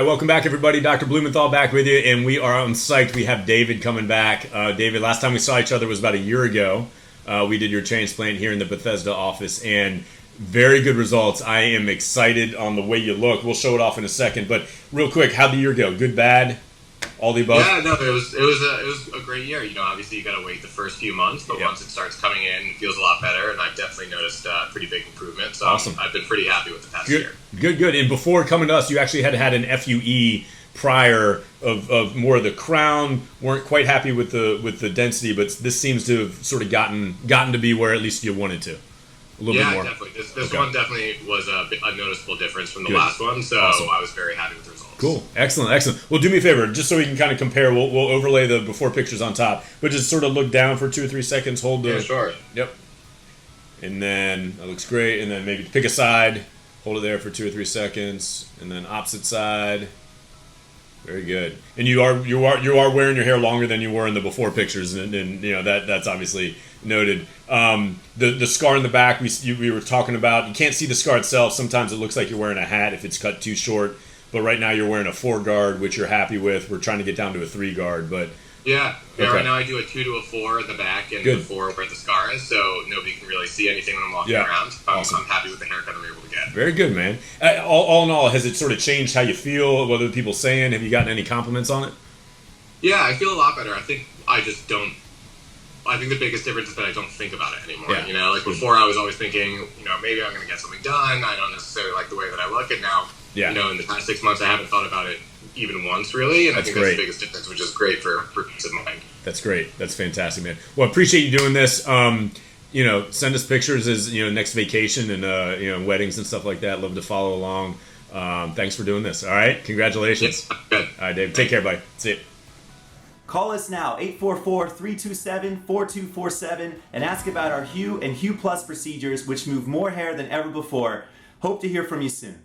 right, welcome back, everybody. Dr. Blumenthal back with you, and we are psyched. We have David coming back. David, last time we saw each other was about a year ago. We did your transplant here in the Bethesda office, and very good results. I am excited on the way you look. We'll show it off in a second, but real quick, how'd the year go? Good, bad, all the above? Yeah, no, it was a great year. You know, obviously you got to wait the first few months, but once it starts coming in, it feels a lot better, and I've definitely noticed pretty big improvement. So awesome. I've been pretty happy with the past year. Good. And before coming to us, you actually had an FUE prior of more of the crown. Weren't quite happy with the density, but this seems to have sort of gotten to be where at least you wanted to. A little bit more. Yeah, definitely. This one definitely was a noticeable difference from the last one, so awesome. I was very happy with the results. Cool. Excellent. Well, do me a favor, just so we can kind of compare, we'll overlay the before pictures on top, but just sort of look down for 2 or 3 seconds, hold the... Yeah, sure. Yep. And then, that looks great, and then maybe pick a side, hold it there for 2 or 3 seconds, and then opposite side. Very good. And you are wearing your hair longer than you were in the before pictures, and you know that's obviously noted. The scar in the back we were talking about. You can't see the scar itself. Sometimes it looks like you're wearing a hat if it's cut too short. But right now you're wearing a 4 guard, which you're happy with. We're trying to get down to a 3 guard, but yeah. Right now I do a 2 to a 4 at the back and the 4 where the scar is, so nobody can really see anything when I'm walking around. Awesome. I'm happy with the haircut I'm able to get. Very good, man. All in all, has it sort of changed how you feel? What are people saying? Have you gotten any compliments on it? Yeah, I feel a lot better. I think the biggest difference is that I don't think about it anymore. Yeah. You know, like before I was always thinking, you know, maybe I'm going to get something done. I don't necessarily like the way that I look, and now, you know, in the past 6 months I haven't thought about it even once, really, and I think that's the biggest difference, which is great for peace of mind. That's great. That's fantastic, man. Well, I appreciate you doing this. You know, send us pictures as, you know, next vacation and, you know, weddings and stuff like that. Love to follow along. Thanks for doing this. All right. Congratulations. Yes, good. All right, Dave. Take care, buddy. See you. Call us now, 844-327-4247, and ask about our Hue and Hue Plus procedures, which move more hair than ever before. Hope to hear from you soon.